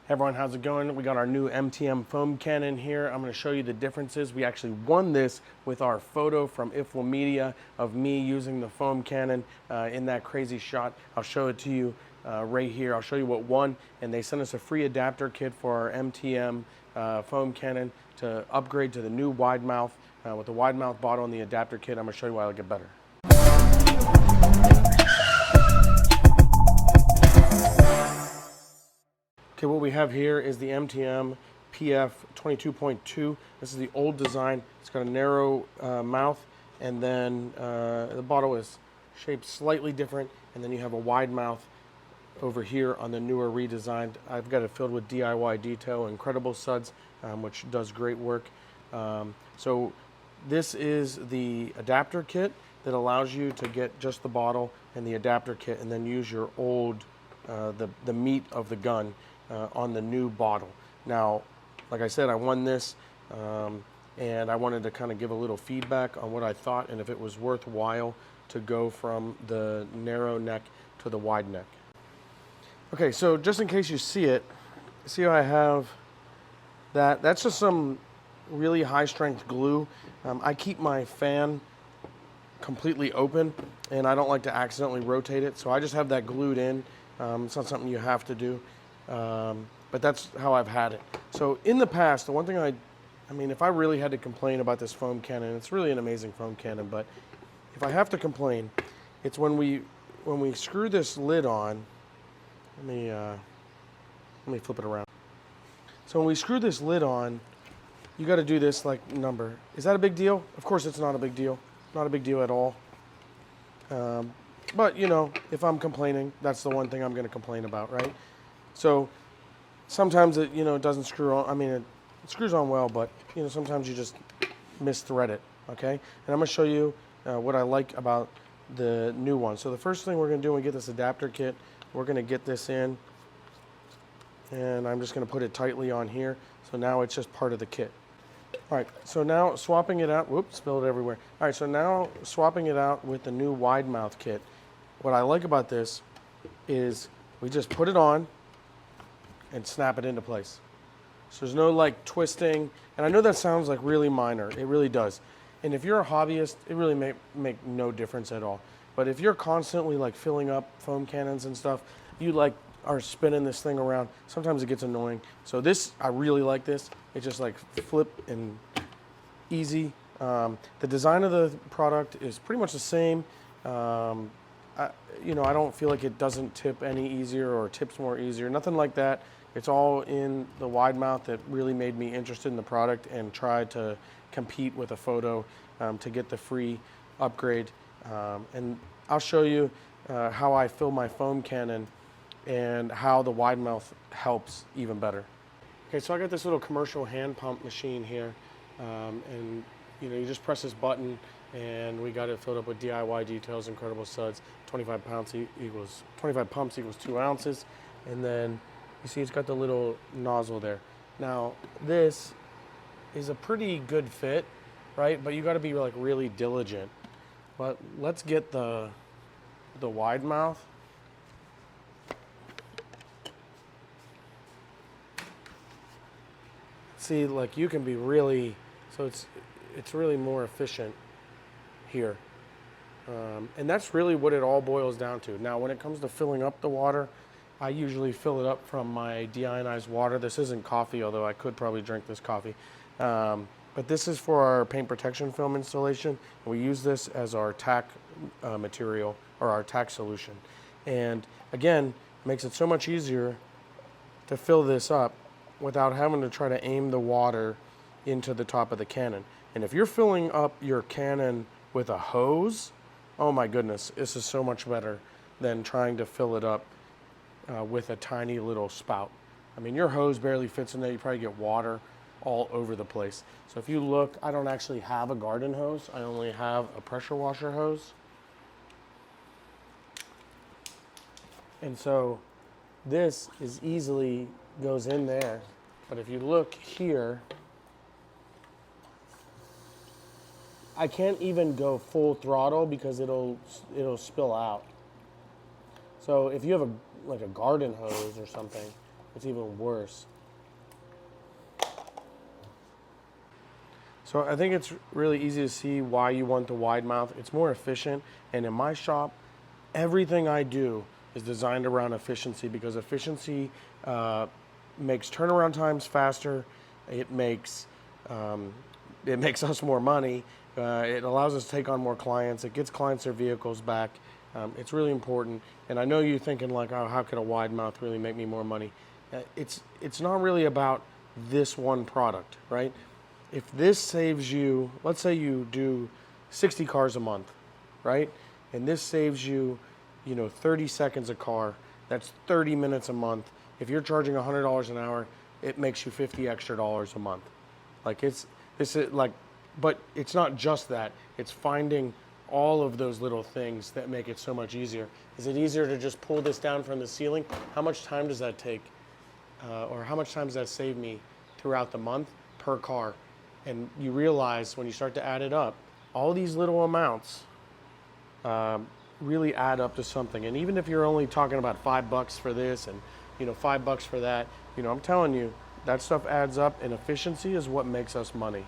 Hey everyone, how's it going? We got our new MTM Foam Cannon here. I'm going to show you the differences. We actually won this with our photo from IFLA Media of me using the foam cannon in that crazy shot. I'll show it to you right here. I'll show you what won, and they sent us a free adapter kit for our MTM foam cannon to upgrade to the new wide mouth. With the wide mouth bottle and the adapter kit, I'm going to show you why it'll get better. Okay, what we have here is the MTM PF 22.2. This is the old design. It's got a narrow mouth, and then the bottle is shaped slightly different, and then you have a wide mouth over here on the newer redesigned. I've got it filled with DIY detail, incredible suds, which does great work. So this is the adapter kit that allows you to get just the bottle and the adapter kit, and then use your old, the meat of the gun on the new bottle. Now, like I said, I won this, and I wanted to kind of give a little feedback on what I thought and if it was worthwhile to go from the narrow neck to the wide neck. Okay, so just in case you see it, see how I have that? That's just some really high strength glue. I keep my fan completely open, and I don't like to accidentally rotate it, so I just have that glued in. It's not something you have to do. But that's how I've had it. So in the past, the one thing I mean, if I really had to complain about this foam cannon, it's really an amazing foam cannon, but if I have to complain, it's when we screw this lid on. Let me flip it around. So when we screw this lid on, you got to do this like number. Is that a big deal? Of course it's not a big deal. Not a big deal at all. But you know, if I'm complaining, that's the one thing I'm going to complain about, right? So sometimes it, it doesn't screw on. I mean, it screws on well, but sometimes you just misthread it. Okay, and I'm going to show you what I like about the new one. So the first thing we're going to do when we get this adapter kit, we're going to get this in, and I'm just going to put it tightly on here. So now it's just part of the kit. All right, so now swapping it out. Whoops, spilled it everywhere. All right, so now swapping it out with the new wide mouth kit. What I like about this is we just put it on and snap it into place. So there's no like twisting, and I know that sounds like really minor. It really does. And if you're a hobbyist, it really make no difference at all. But if you're constantly like filling up foam cannons and stuff, you like are spinning this thing around, sometimes it gets annoying. So this, I really like this. It's just like flip and easy. The design of the product is pretty much the same. I don't feel like it doesn't tip any easier or tips more easier, nothing like that. It's all in the wide mouth that really made me interested in the product and tried to compete with a photo to get the free upgrade. And I'll show you how I fill my foam cannon and how the wide mouth helps even better. Okay, so I got this little commercial hand pump machine here, and you just press this button, and we got it filled up with DIY details, incredible suds. 25 pumps equals 2 ounces, and then you see it's got the little nozzle there. Now this is a pretty good fit, right? But you got to be like really diligent. But let's get the wide mouth. See, like you can be really, so it's really more efficient here. And that's really what it all boils down to. Now, when it comes to filling up the water, I usually fill it up from my deionized water. This isn't coffee, although I could probably drink this coffee. But this is for our paint protection film installation. And we use this as our tack material, or our tack solution. And again, it makes it so much easier to fill this up without having to try to aim the water into the top of the cannon. And if you're filling up your cannon with a hose, oh my goodness, this is so much better than trying to fill it up with a tiny little spout. I mean, your hose barely fits in there. You probably get water all over the place. So if you look, I don't actually have a garden hose. I only have a pressure washer hose. And so this is easily goes in there. But if you look here, I can't even go full throttle because it'll spill out. So if you have like a garden hose or something, it's even worse. So I think it's really easy to see why you want the wide mouth. It's more efficient, and in my shop, everything I do is designed around efficiency, because efficiency makes turnaround times faster. It makes us more money. It allows us to take on more clients. It gets clients their vehicles back. It's really important. And I know you're thinking like, oh, how could a wide mouth really make me more money? It's not really about this one product, right? If this saves you, let's say you do 60 cars a month, right? And this saves you, 30 seconds a car. That's 30 minutes a month. If you're charging $100 an hour, it makes you $50 extra a month. Like but it's not just that. It's finding all of those little things that make it so much easier. Is it easier to just pull this down from the ceiling? How much time does that take? Or how much time does that save me throughout the month per car? And you realize when you start to add it up, all these little amounts really add up to something. And even if you're only talking about $5 for this and $5 for that, I'm telling you, that stuff adds up, and efficiency is what makes us money.